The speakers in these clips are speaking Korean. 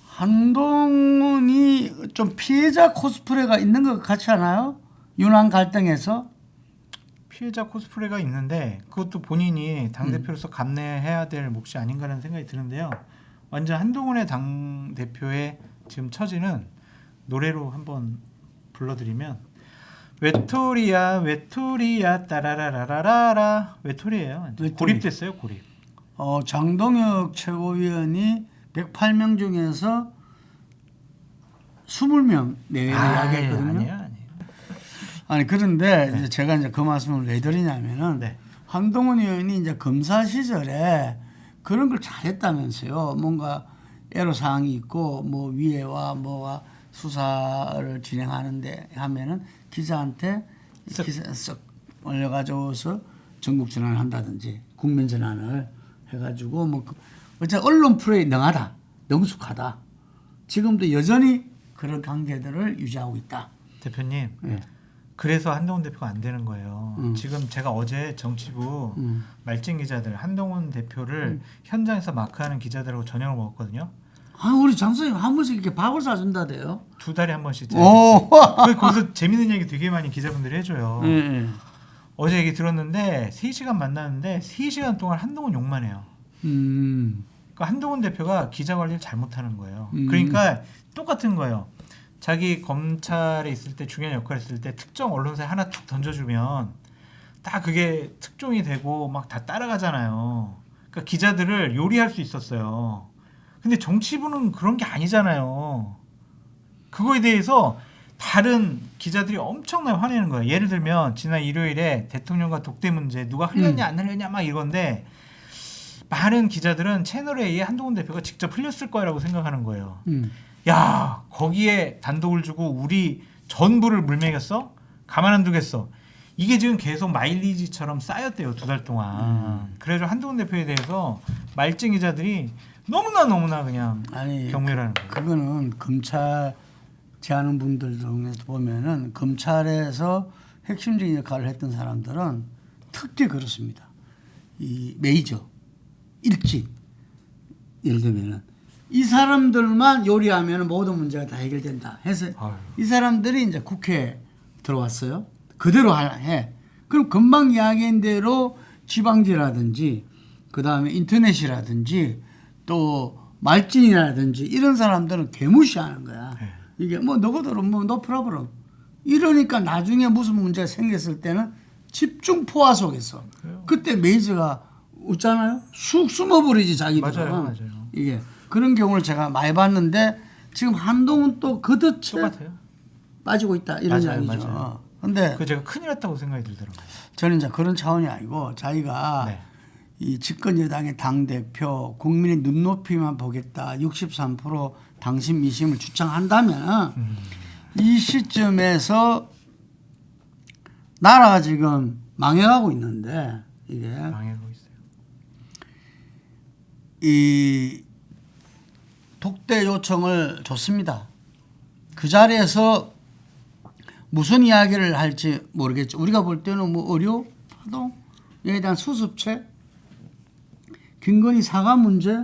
한동훈이 좀 피해자 코스프레가 있는 것 같지 않아요? 윤한 갈등에서 피해자 코스프레가 있는데 그것도 본인이 당대표로서 감내해야 될 몫이 아닌가라는 생각이 드는데요. 완전 한동훈의 당대표의 지금 처지는 노래로 한번 불러드리면 외톨이야 외톨이야 따라라라라라 외톨이에요. 고립됐어요. 고립. 장동혁 최고위원이 108명 중에서 20명 내외를 이야기했거든요. 아니에요. 아니 그런데 이제 제가 이제 그 말씀을 왜 드리냐면은 한동훈 의원이 이제 검사 시절에 그런 걸 잘했다면서요. 뭔가 애로사항이 있고 뭐 위에와 뭐가 수사를 진행하는데 하면은 기자한테 기사 쓱 올려가지고서 전국 전환을 한다든지 국민 전환을 해가지고 뭐 어쨌든 언론 프로에 능하다, 능숙하다. 지금도 여전히 그런 관계들을 유지하고 있다. 대표님. 그래서 한동훈 대표가 안 되는 거예요. 지금 제가 어제 정치부 말진 기자들 한동훈 대표를 현장에서 마크하는 기자들하고 저녁을 먹었거든요. 우리 장선생님 한 번씩 이렇게 밥을 사준다대요. 2달에 한 번씩. 거기서 재밌는 얘기 되게 많이 기자분들이 해줘요. 어제 얘기 들었는데 3시간 만났는데 3시간 동안 한동훈 욕만 해요. 그러니까 한동훈 대표가 기자 관리를 잘못하는 거예요. 그러니까 똑같은 거예요. 자기 검찰에 있을 때 중요한 역할을 했을 때 특정 언론사에 하나 툭 던져주면 딱 그게 특종이 되고 막 다 따라가잖아요. 그러니까 기자들을 요리할 수 있었어요. 근데 정치부는 그런 게 아니잖아요. 그거에 대해서 다른 기자들이 엄청나게 화내는 거예요. 예를 들면 지난 일요일에 대통령과 독대 문제 누가 흘렸냐 안 흘렸냐 막 이건데 많은 기자들은 채널A에 한동훈 대표가 직접 흘렸을 거라고 생각하는 거예요. 야 거기에 단독을 주고 우리 전부를 물먹였어? 가만 안 두겠어. 이게 지금 계속 마일리지처럼 쌓였대요. 2달 동안. 그래서 한동훈 대표에 대해서 말진 기자들이 너무나 그냥 경멸하는 거예요. 그거는 검찰 제하는 분들 중에서 보면은 검찰에서 핵심적인 역할을 했던 사람들은 특히 그렇습니다. 이 메이저 일찍 예를 들면은 이 사람들만 요리하면 모든 문제가 다 해결된다 해서 이 사람들이 이제 국회에 들어왔어요. 그대로 해. 그럼 금방 이야기한 대로 지방지라든지 그다음에 인터넷이라든지 또 말진이라든지 이런 사람들은 개무시하는 거야. 이게 뭐 너거들은 뭐 no problem. 이러니까 나중에 무슨 문제가 생겼을 때는 집중 포화 속에서 그때 메이저가 웃잖아요. 쑥 숨어버리지 자기들은. 맞아요. 이게 그런 경우를 제가 많이 봤는데 지금 한동훈 또 그듯이 빠지고 있다 이런 이야기죠. 근데 그 제가 큰일 났다고 생각이 들더라고요. 저는 이제 그런 차원이 아니고 자기가 이 집권 여당의 당 대표 국민의 눈높이만 보겠다 63% 당신 미심을 주장한다면 이 시점에서 나라가 지금 망해가고 있는데 이게 망해가고 있어요. 이 독대 요청을 줬습니다. 그 자리에서 무슨 이야기를 할지 모르겠죠. 우리가 볼 때는 뭐 의료, 파동에 대한 수습책, 김건희 사과 문제,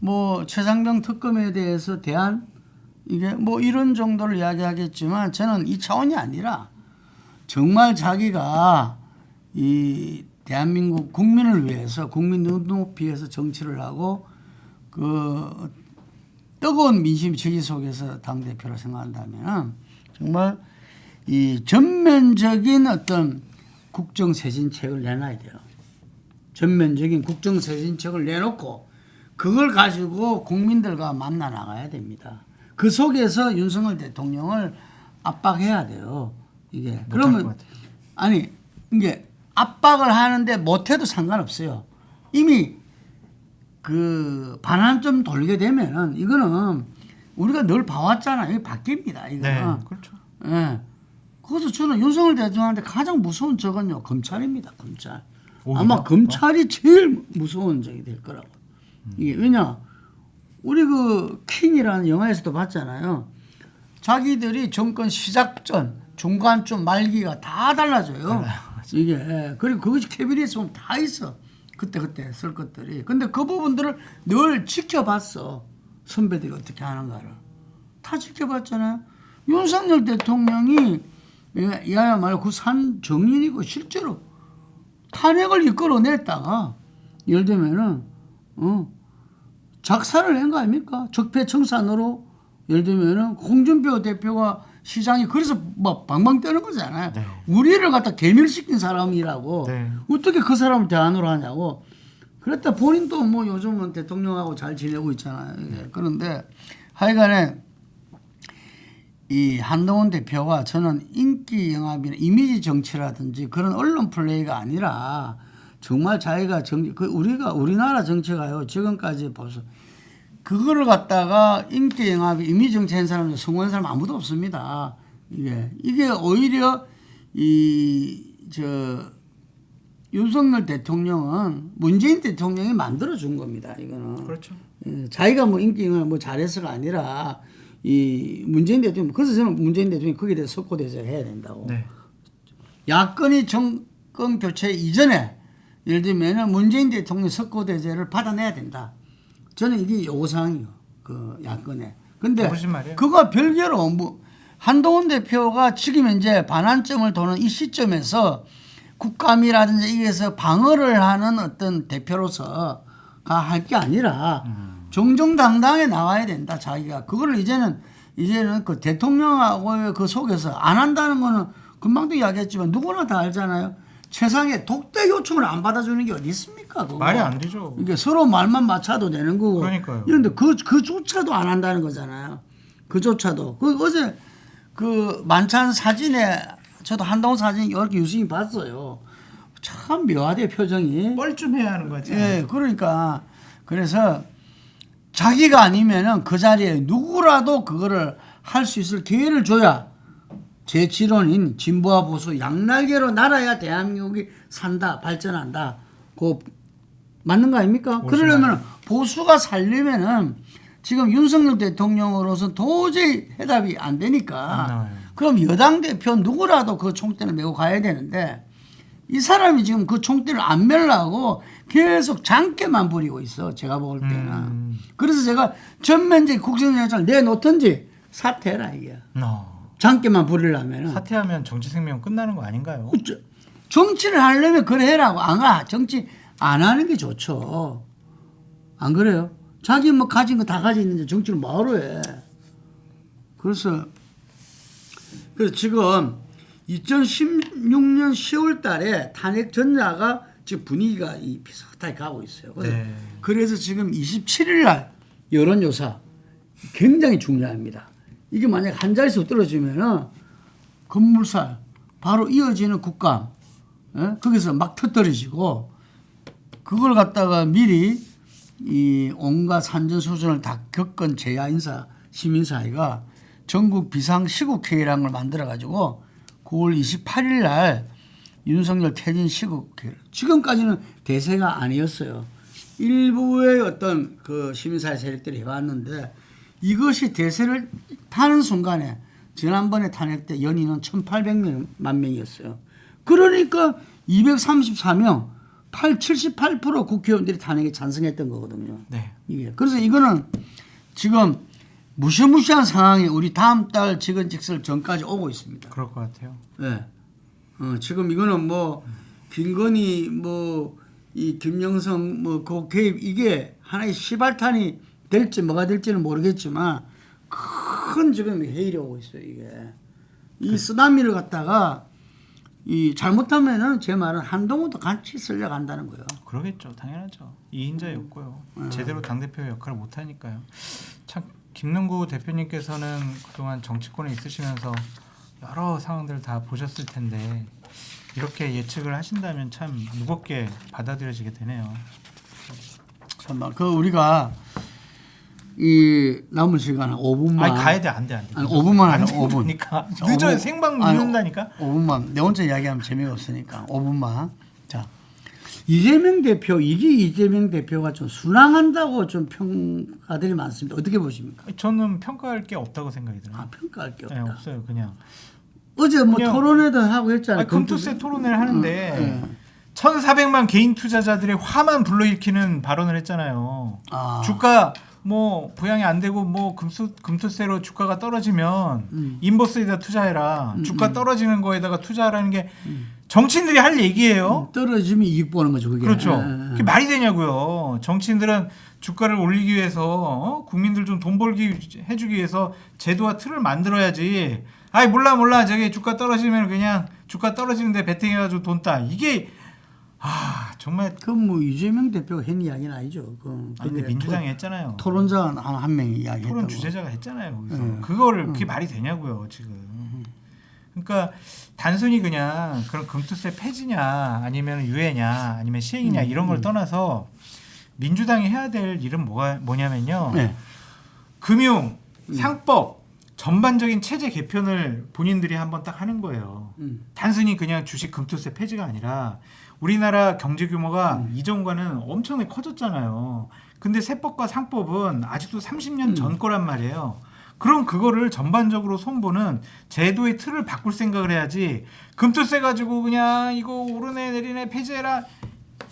뭐 최상병 특검에 대해서 대안 이게 뭐 이런 정도를 이야기하겠지만 저는 이 차원이 아니라 정말 자기가 이 대한민국 국민을 위해서 국민 눈높이에서 정치를 하고 그 뜨거운 민심 지지 속에서 당대표로 생각한다면 정말 이 전면적인 어떤 국정쇄신책을 내놔야 돼요. 전면적인 국정쇄신책을 내놓고 그걸 가지고 국민들과 만나 나가야 됩니다. 그 속에서 윤석열 대통령을 압박해야 돼요. 이게 그러면 아니 이게 압박을 하는데 못해도 상관없어요. 이미 그 반환점 돌게 되면은 이거는 우리가 늘 봐왔잖아요. 이게 바뀝니다. 이거는. 네, 그렇죠. 예. 그래서 저는 윤석열 대통령한테 가장 무서운 적은요 검찰입니다. 검찰. 아마 검찰이 제일 무서운 적이 될 거라고. 이게 왜냐 우리 그 킹이라는 영화에서도 봤잖아요. 자기들이 정권 시작전, 중간쯤, 말기가 다 달라져요. 이게 그리고 그것이 캐비넷에 보면 다 있어. 그때 쓸 것들이. 근데 그 부분들을 늘 지켜봤어. 선배들이 어떻게 하는가를. 다 지켜봤잖아요. 윤석열 대통령이 이야말로 그 산 정인이고 실제로 탄핵을 이끌어냈다가 예를 들면은 작사를 한 거 아닙니까? 적폐청산으로 예를 들면은 홍준표 대표가 시장이 그래서 막 방방 뜨는 거잖아요. 네. 우리를 갖다 개멸시킨 사람이라고 네. 어떻게 그 사람을 대안으로 하냐고. 그랬다 본인도 뭐 요즘은 대통령하고 잘 지내고 있잖아요. 그런데 하여간에 이 한동훈 대표가 저는 인기 영합이나 이미지 정치라든지 그런 언론 플레이가 아니라 정말 자기가 우리나라 정치가요 지금까지 벌써 그거를 갖다가 인기 영합 이미지 정치한 사람 성공한 사람 아무도 없습니다. 이게 오히려 윤석열 대통령은 문재인 대통령이 만들어 준 겁니다. 이거는 그렇죠. 자기가 뭐 인기 영합 뭐 잘해서가 아니라 이 문재인 대통령 그래서 저는 문재인 대통령이 거기에 대해서 석고대죄를 해야 된다고. 네. 야권이 정권 교체 이전에 예를 들면 문재인 대통령 석고대죄를 받아내야 된다. 저는 이게 요구사항이에요. 그 야권에. 근데 그거 별개로 뭐 한동훈 대표가 지금 이제 반환점을 도는 이 시점에서 국감이라든지 이게서 방어를 하는 어떤 대표로서가 할 게 아니라 정정당당하게 나와야 된다. 자기가 그거를 이제는 그 대통령하고 그 속에서 안 한다는 거는 금방도 이야기했지만 누구나 다 알잖아요. 세상에 독대 요청을 안 받아주는 게 어디 있습니까? 그거. 말이 안 되죠. 이게 서로 말만 맞춰도 되는 거고. 그러니까요. 그런데 그조차도 안 한다는 거잖아요. 그조차도. 어제 그 만찬 사진에 저도 한동훈 사진 이렇게 유심히 봤어요. 참 묘하대 표정이. 뻘쭘해야 하는 거지. 예, 그러니까 그래서 자기가 아니면은 그 자리에 누구라도 그거를 할 수 있을 기회를 줘야 제 지론인 진보와 보수 양날개로 날아야 대한민국이 산다, 발전한다. 그 맞는 거 아닙니까? 그러려면 보수가 살려면은 지금 윤석열 대통령으로서 도저히 해답이 안 되니까 그럼 여당 대표 누구라도 그 총대를 메고 가야 되는데 이 사람이 지금 그 총대를 안 메려고 계속 장깨만 부리고 있어. 제가 볼 때는. 그래서 제가 전면적 국정영장을 내놓든지 사퇴해라 이게. 장깨만 부리려면. 사퇴하면 정치 생명 끝나는 거 아닌가요? 정치를 하려면 그래 해라고. 정치 안 하는 게 좋죠. 안 그래요? 자기 뭐 가진 거 다 가지고 있는데 정치를 뭐하러 해. 그래서 지금 2016년 10월 달에 탄핵 전야가 지금 분위기가 비슷하게 가고 있어요. 그래서 지금 27일 날 여론조사 굉장히 중요합니다. 이게 만약 한 자릿수 떨어지면은 건물살 바로 이어지는 국감 거기서 막 터뜨려지고 그걸 갖다가 미리 이 온갖 산전수전을 다 겪은 제야 인사 시민사회가 전국 비상시국회의라는 걸 만들어가지고 9월 28일 날 윤석열 퇴진 시국회의를 지금까지는 대세가 아니었어요. 일부의 어떤 그 시민사회 세력들이 해왔는데 이것이 대세를 타는 순간에 지난번에 탄핵 때 연인은 1,800만 명이었어요. 그러니까 234명, 78% 국회의원들이 탄핵에 찬성했던 거거든요. 네. 이게 그래서 이거는 지금 무시무시한 상황이 우리 다음 달 직언직설 전까지 오고 있습니다. 그럴 것 같아요. 네. 지금 이거는 뭐 김건희 이 김영성 그 개입 이게 하나의 시발탄이 될지 뭐가 될지는 모르겠지만 큰 지금 해일이 오고 있어요. 이게 이 쓰나미를 갖다가 이 잘못하면은 제 말은 한동훈도 같이 쓸려간다는 거예요. 그러겠죠, 당연하죠. 이인자였고요. 제대로 당 대표 역할을 못 하니까요. 참 김능구 대표님께서는 그동안 정치권에 있으시면서 여러 상황들을 다 보셨을 텐데 이렇게 예측을 하신다면 참 무겁게 받아들여지게 되네요. 정말 우리가 이 남은 시간 5분만. 아니 가야 돼, 안 돼. 아니 5분만 하자. 5분. 그러니까 늦어요. 생방 늦는다니까. 5분만. 내 혼자 이야기하면 재미가 없으니까 5분만. 자, 이재명 대표가 좀 순항한다고 좀 평가들이 많습니다. 어떻게 보십니까? 저는 평가할 게 없다고 생각이 들어요. 평가할 게 없다. 네, 없어요. 그냥 어제 뭐 토론회도 하고 했잖아요. 금투세 토론회를 하는데 1,400만 개인 투자자들의 화만 불러일으키는 발언을 했잖아요. 주가 뭐 부양이 안 되고 뭐 금투세로 주가가 떨어지면 인버스에다 투자해라. 주가 떨어지는 거에다가 투자하라는 게 정치인들이 할 얘기예요. 떨어지면 이익 보는 거죠, 그게. 그렇죠. 그게 말이 되냐고요. 정치인들은 주가를 올리기 위해서 국민들 좀 돈 벌기 해주기 위해서 제도와 틀을 만들어야지. 아이 몰라 저기 주가 떨어지면 그냥 주가 떨어지는데 베팅해가지고 돈 따. 이게 정말 그건 뭐 이재명 대표가 한 이야기는 아니죠. 근데 민주당이 했잖아요. 토론자 한 명이 이야기했다고. 토론 주제자가 했잖아요. 거기서 그거를 그게 말이 되냐고요 지금. 그러니까 단순히 그냥 그런 금투세 폐지냐 아니면 유예냐 아니면 시행이냐 이런 걸 떠나서 민주당이 해야 될 일은 뭐냐면요. 네. 금융, 상법 전반적인 체제 개편을 본인들이 한번 딱 하는 거예요. 단순히 그냥 주식 금투세 폐지가 아니라 우리나라 경제 규모가 이전과는 엄청나게 커졌잖아요. 근데 세법과 상법은 아직도 30년 전 거란 말이에요. 그럼 그거를 전반적으로 손보는 제도의 틀을 바꿀 생각을 해야지 금투세 가지고 그냥 이거 오르네 내리네 폐지해라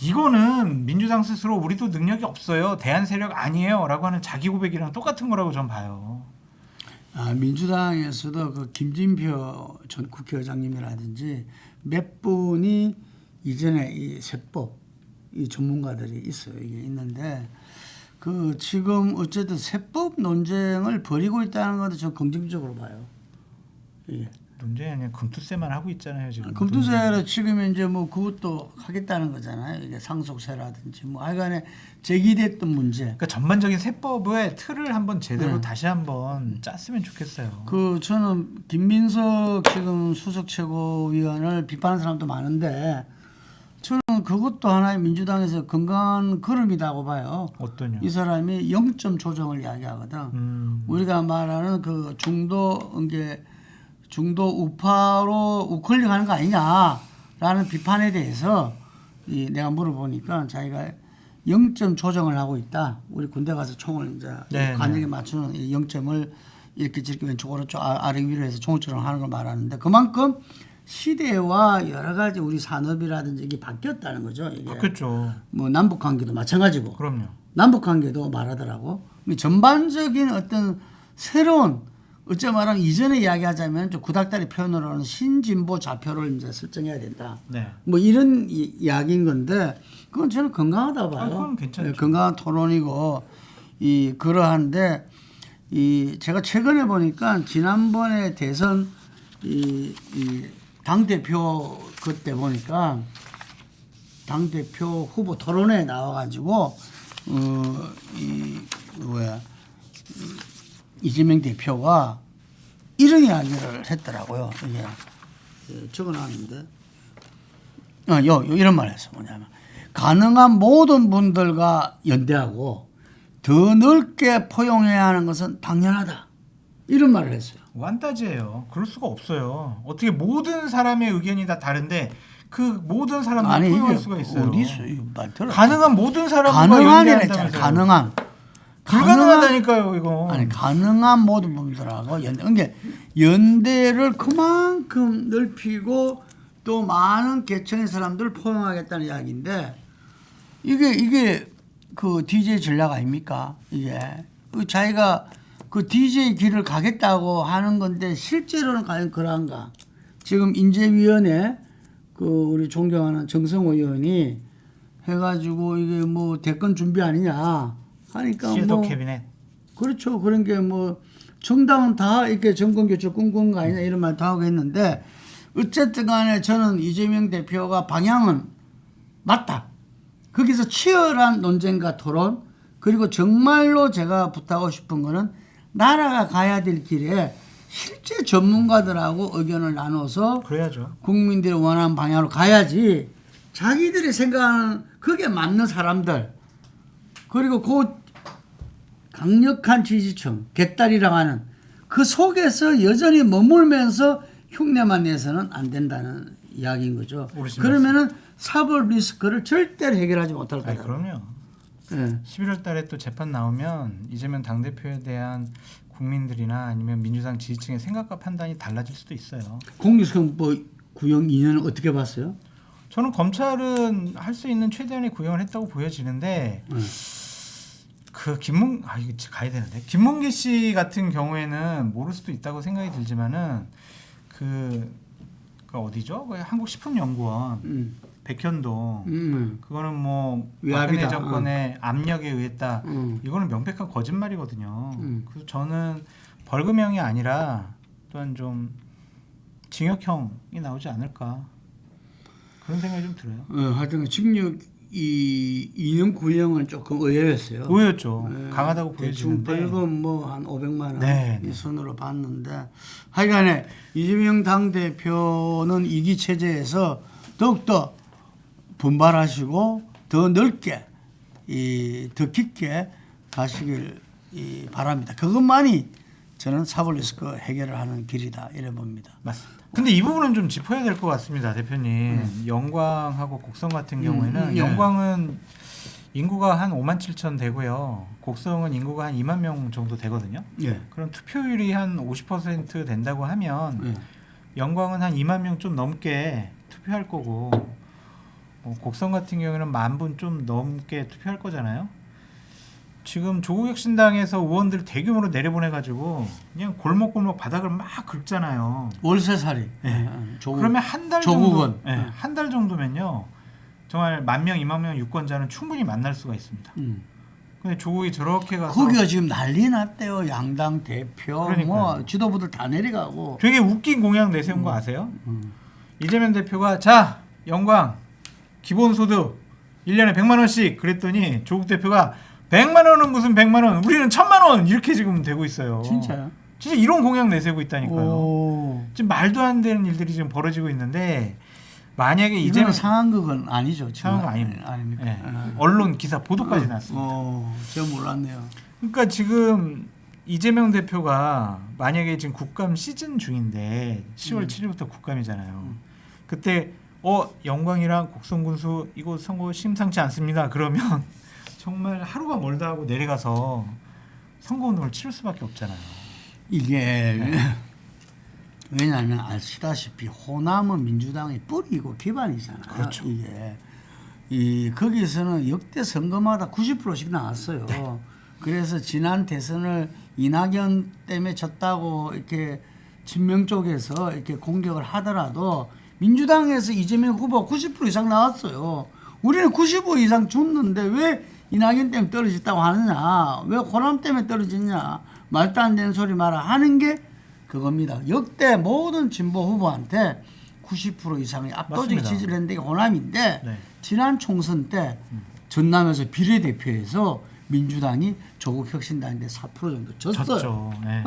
이거는 민주당 스스로 우리도 능력이 없어요. 대안 세력 아니에요 라고 하는 자기 고백이랑 똑같은 거라고 전 봐요. 민주당에서도 그 김진표 전 국회의장님이라든지 몇 분이 이전에 이 세법 이 전문가들이 있어요. 이게 있는데 그 지금 어쨌든 세법 논쟁을 벌이고 있다는 것도 좀 긍정적으로 봐요. 예. 논쟁이 아니라 금투세만 하고 있잖아요 지금. 금투세를 지금 이제 뭐 그것도 하겠다는 거잖아요. 이게 상속세라든지 뭐 하여간에 제기됐던 문제. 그러니까 전반적인 세법의 틀을 한번 제대로 다시 한번 짰으면 좋겠어요. 그 저는 김민석 지금 수석 최고위원을 비판하는 사람도 많은데 저는 그것도 하나의 민주당에서 건강한 걸음이라고 봐요. 어떠냐? 이 사람이 0점 조정을 이야기하거든. 우리가 말하는 그 중도 우파로 우클릭하는 거 아니냐라는 비판에 대해서 내가 물어보니까 자기가 0점 조정을 하고 있다. 우리 군대 가서 총을 이제 관역에 맞추는 이 0점을 이렇게 저렇게 왼쪽 오른쪽 아래 위로 해서 총처럼 하는 걸 말하는데 그만큼 시대와 여러 가지 우리 산업이라든지 이게 바뀌었다는 거죠. 이게. 바뀌었죠. 뭐 남북 관계도 마찬가지고. 그럼요. 남북 관계도 말하더라고. 전반적인 어떤 새로운 어째 말하면 이전에 이야기하자면 좀 구닥다리 표현으로는 신진보 좌표를 이제 설정해야 된다. 네. 뭐 이런 이야기인 건데 그건 저는 건강하다 봐요. 그건 괜찮죠. 건강한 토론이고 그러한데 제가 최근에 보니까 지난번에 대선 당대표 그때 보니까 당대표 후보 토론회에 나와가지고 이재명 대표가 이런 이야기를 했더라고요. 이게 적어놨는데 이런 말을 했어. 뭐냐면 가능한 모든 분들과 연대하고 더 넓게 포용해야 하는 것은 당연하다. 이런 말을 했어요. 완따지예요. 그럴 수가 없어요. 어떻게 모든 사람의 의견이 다 다른데 그 모든 사람들 포용할 수가 있어요. 가능한 모든 사람과 연대한다면서요. 가능한. 불가능하다니까요, 이거. 아니 가능한 모든 분들하고 그러니까 연대를 그만큼 넓히고 또 많은 계층의 사람들을 포용하겠다는 이야기인데 이게 그 DJ 전략 아닙니까? 이게 자기가 그 DJ 길을 가겠다고 하는 건데 실제로는 과연 그러한가? 지금 인재위원회 그 우리 존경하는 정성호 의원이 해가지고 이게 뭐 대권 준비 아니냐 하니까 섀도우 캐비넷. 그렇죠. 그런 게 뭐 정당은 다 이렇게 정권 교체 꿈꾸는 거 아니냐 이런 말도 하고 했는데 어쨌든 간에 저는 이재명 대표가 방향은 맞다. 거기서 치열한 논쟁과 토론 그리고 정말로 제가 부탁하고 싶은 거는 나라가 가야 될 길에 실제 전문가들하고 의견을 나눠서 그래야죠. 국민들이 원하는 방향으로 가야지 자기들이 생각하는 그게 맞는 사람들 그리고 그 강력한 지지층 개딸이라고 하는 그 속에서 여전히 머물면서 흉내만 내서는 안 된다는 이야기인 거죠. 그러면은 사법 리스크를 절대로 해결하지 못할 거다. 그럼요. 네. 11월 달에 또 재판 나오면 이재명 당대표에 대한 국민들이나 아니면 민주당 지지층의 생각과 판단이 달라질 수도 있어요. 공익선거 구형 2년은 어떻게 봤어요? 저는 검찰은 할 수 있는 최대한의 구형을 했다고 보여지는데 그 이거 가야 되는데 김문기 씨 같은 경우에는 모를 수도 있다고 생각이 들지만은 그 어디죠? 그 한국식품연구원 백현동 그거는 뭐 박근혜 정권의 압력에 의했다. 이거는 명백한 거짓말이거든요. 그래서 저는 벌금형이 아니라 또한 좀 징역형이 나오지 않을까 그런 생각이 좀 들어요. 하여튼 징역 2년 구형은 조금 의외였어요. 의외였죠. 강하다고 보여지는데 벌금 뭐 한 500만 원 네, 이 선으로 봤는데 하여간에 이재명 당대표는 이기 체제에서 더욱더 분발하시고 더 넓게 더 깊게 가시길 바랍니다. 그것만이 저는 사법리스크 해결을 하는 길이다 이래 봅니다. 맞습니다. 근데 이 부분은 좀 짚어야 될 것 같습니다, 대표님. 영광하고 곡성 같은 경우에는 영광은 인구가 한 5만 7천 되고요. 곡성은 인구가 한 2만 명 정도 되거든요. 예. 그럼 투표율이 한 50% 된다고 하면 영광은 한 2만 명 좀 넘게 투표할 거고 곡성 같은 경우에는 10,000분 좀 넘게 투표할 거잖아요. 지금 조국혁신당에서 의원들 대규모로 내려보내가지고 그냥 골목골목 바닥을 막 긁잖아요. 월세살이. 네. 그러면 한 달 정도, 네. 한 달 정도면요, 정말 10,000명, 20,000명 유권자는 충분히 만날 수가 있습니다. 근데 조국이 저렇게 가서 거기가 지금 난리 났대요. 양당 대표, 그러니까요. 뭐 지도부들 다 내려가고. 되게 웃긴 공약 내세운 거 아세요? 이재명 대표가 자 영광 기본소득 1년에 100만 원씩 그랬더니 조국 대표가 100만 원은 무슨 100만 원, 우리는 1,000만 원 이렇게 지금 되고 있어요. 진짜요? 진짜 이런 공약 내세우고 있다니까요. 오. 지금 말도 안 되는 일들이 지금 벌어지고 있는데 만약에 이제는 상황극은 아니죠. 상황극 아닙니다. 아닙니까? 네. 언론 기사 보도까지 났습니다. 제가 몰랐네요. 그러니까 지금 이재명 대표가 만약에 지금 국감 시즌 중인데 10월 7일부터 국감이잖아요. 그때 영광이랑 곡성군수 이거 선거 심상치 않습니다. 그러면 정말 하루가 멀다 하고 내려가서 선거운동을 치를 수밖에 없잖아요. 이게 왜냐하면 아시다시피 호남은 민주당의 뿌리고 기반이잖아요. 그렇죠. 이게 거기서는 역대 선거마다 90%씩 나왔어요. 네. 그래서 지난 대선을 이낙연 때문에 졌다고 이렇게 친명 쪽에서 이렇게 공격을 하더라도 민주당에서 이재명 후보 90% 이상 나왔어요. 우리는 95% 이상 줬는데 왜 이낙연 때문에 떨어졌다고 하느냐, 왜 호남 때문에 떨어졌냐, 말도 안 되는 소리 마라 하는 게 그겁니다. 역대 모든 진보 후보한테 90% 이상의 압도적인 지지를 했는데 이게 호남인데 네. 지난 총선 때 전남에서 비례대표에서 민주당이 조국혁신당인데 4% 정도 졌어요. 네.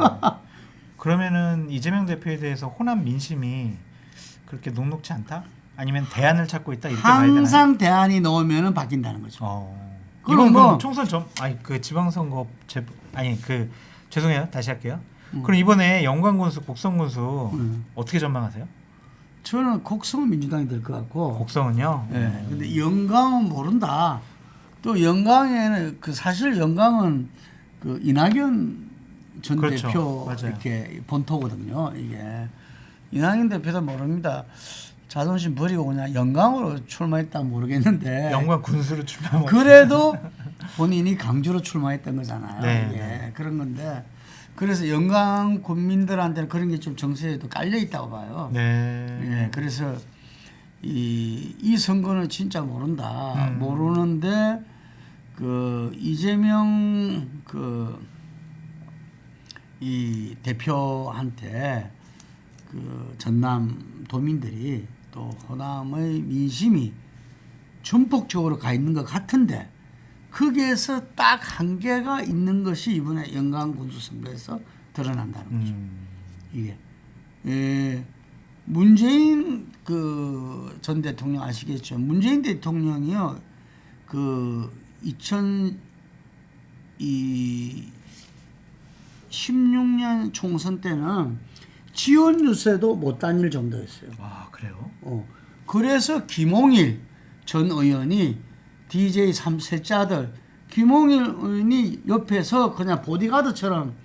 그러면은 이재명 대표에 대해서 호남 민심이 그렇게 녹록지 않다? 아니면 대안을 찾고 있다 이렇게 봐야 되나요? 항상 대안이 나오면은 바뀐다는 거죠. 이건 뭐 총선 그 지방선거 죄송해요. 다시 할게요. 그럼 이번에 영광군수, 곡성군수 어떻게 전망하세요? 저는 곡성은 민주당이 될 것 같고. 곡성은요? 네. 근데 영광은 모른다. 또 영광에는 사실 영광은 그 이낙연 전 그렇죠. 대표 맞아요. 이렇게 본토거든요. 이게 이낙연 대표도 모릅니다. 자존심 버리고 그냥 영광으로 출마했다 모르겠는데. 영광 군수로 출마. 그래도 본인이 강주로 출마했던 거잖아요. 네. 예, 그런 건데. 그래서 영광 국민들한테는 그런 게 좀 정서에도 깔려 있다고 봐요. 네. 예, 그래서 이 선거는 진짜 모른다. 모르는데 그 이재명 이 대표한테 그 전남 도민들이 또 호남의 민심이 전폭적으로 가 있는 것 같은데 거기에서 딱 한계가 있는 것이 이번에 영광군수 선거에서 드러난다는 거죠. 이게 문재인 전 대통령 아시겠죠? 문재인 대통령이요 그 2016년 총선 때는 지원 유세도 못 다닐 정도였어요. 아 그래요? 그래서 김홍일 전 의원이 DJ 3셋째 아들 김홍일 의원이 옆에서 그냥 보디가드처럼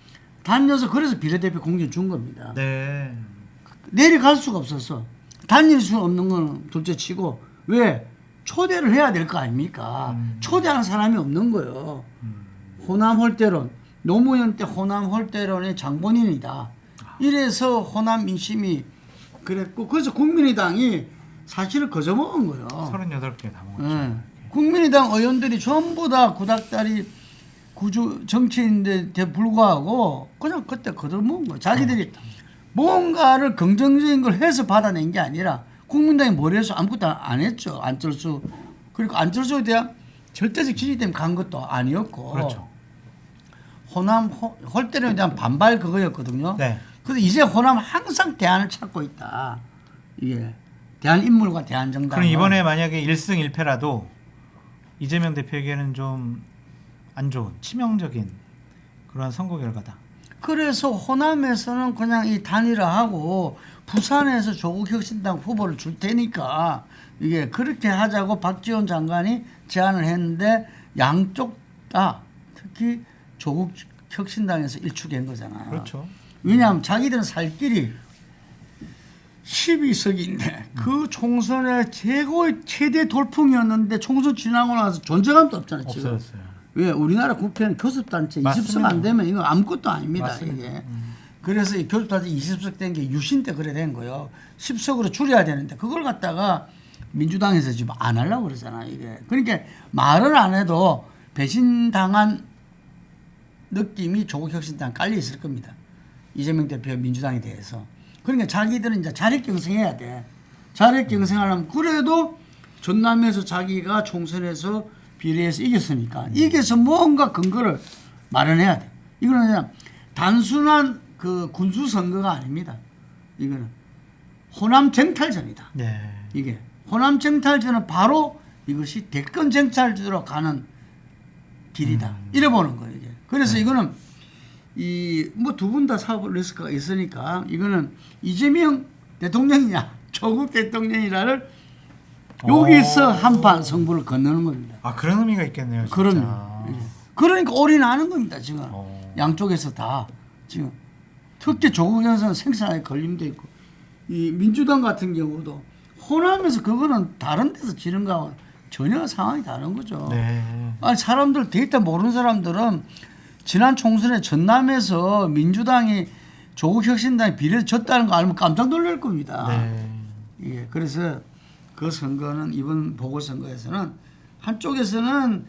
다녀서 그래서 비례대표 공천 준 겁니다. 네. 내려갈 수가 없었어. 다닐 수 없는 건 둘째 치고 왜? 초대를 해야 될 거 아닙니까? 초대하는 사람이 없는 거예요. 호남 홀대론, 노무현 때 호남 홀대론의 장본인이다. 이래서 호남 민심이 그랬고, 그래서 국민의당이 사실을 거저먹은 거예요. 38개 다 먹었죠. 국민의당 의원들이 전부 다 구닥다리 구주 정치인들에 불구하고 그냥 그때 거저먹은 거예요. 자기들이 뭔가를 긍정적인 걸 해서 받아낸 게 아니라 국민당이 뭘 해서 아무것도 안 했죠. 안철수. 그리고 안철수에 대한 절대적 지지 때문에 간 것도 아니었고. 그렇죠. 호남 홀대론에 대한 반발 그거였거든요. 네. 그래서 이제 호남 항상 대안을 찾고 있다. 이게 대한 인물과 대한 정당. 그럼 이번에 만약에 1승 1패라도 이재명 대표에게는 좀 안 좋은 치명적인 그런 선거 결과다. 그래서 호남에서는 그냥 이 단일화하고 부산에서 조국 혁신당 후보를 줄 테니까 이게 그렇게 하자고 박지원 장관이 제안을 했는데 양쪽 다 특히 조국 혁신당에서 일축한 거잖아요. 그렇죠. 왜냐하면 자기들은 살 길이 12석인데 그 총선의 최대 돌풍이었는데 총선 지나고 나서 존재감도 없잖아요. 지금. 없어졌어요. 왜 우리나라 국회는 교섭단체 맞습니다. 20석 안 되면 이거 아무것도 아닙니다. 맞습니다. 이게. 그래서 이 교섭단체 20석 된 게 유신 때 그래 된 거예요. 10석으로 줄여야 되는데 그걸 갖다가 민주당에서 지금 안 하려고 그러잖아요. 이게. 그러니까 말을 안 해도 배신당한 느낌이 조국혁신당 깔려 있을 겁니다. 이재명 대표 민주당에 대해서. 그러니까 자기들은 이제 자력 경쟁해야 돼. 자력 경쟁하려면 그래도 전남에서 자기가 총선에서 비례해서 이겼으니까 이겨서 뭔가 근거를 마련해야 돼. 이거는 그냥 단순한 그 군수 선거가 아닙니다. 이거는 호남 쟁탈전이다. 네. 이게 호남 쟁탈전은 바로 이것이 대권 쟁탈전으로 가는 길이다. 이래 보는 거예요. 이게. 그래서 이거는 이 뭐 두 분 다 사법 리스크가 있으니까 이거는 이재명 대통령이냐 조국 대통령이라를 여기서 한판 승부를 건너는 겁니다. 아 그런 의미가 있겠네요. 진짜. 그럼요. 예. 그러니까 올인하는 겁니다. 지금 어. 양쪽에서 다 지금 특히 조국 현상은 생산에 걸림돼 있고 이 민주당 같은 경우도 호남에서 그거는 다른 데서 지는 거하고 전혀 상황이 다른 거죠. 네. 아니 사람들 데이터 모르는 사람들은 지난 총선에 전남에서 민주당이 조국 혁신당에 비례를 졌다는 거 알면 깜짝 놀랄 겁니다. 네. 예, 그래서 그 선거는 이번 보궐선거에서는 한쪽에서는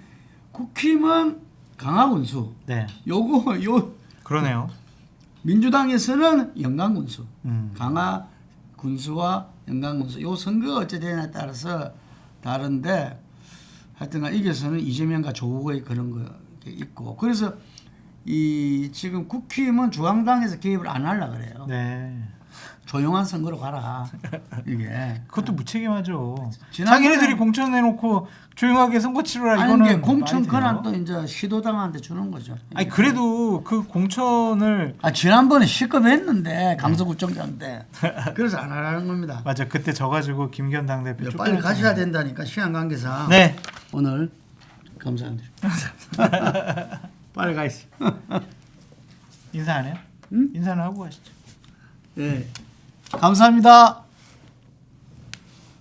국힘은 강화군수, 네. 요 그러네요. 민주당에서는 영광군수, 음. 강화군수와 영광군수 요 선거가 어찌 되냐에 따라서 다른데 하여튼간 이겨서는 이재명과 조국의 그런 거 있고 그래서 이 지금 국힘은 중앙당에서 개입을 안 하려 그래요. 네. 조용한 선거로 가라. 이게 그것도 무책임하죠. 지난번에- 자기네들이 공천해놓고 조용하게 선거 치르라 아니 이거는 이게 공천 말이 돼요. 권한 또 이제 시도당한테 주는 거죠. 아니 그래도 그 공천을 아 지난번에 시급했는데 강서구청장 때 그래서 안 하라는 겁니다. 맞아 그때 져가지고 김기현 당대표 빨리 가셔야 된다니까 시간 관계상 네. 오늘 감사합니다. 빨리 가시죠. 인사 안 해요? 응? 인사는 하고 가시죠. 네 감사합니다.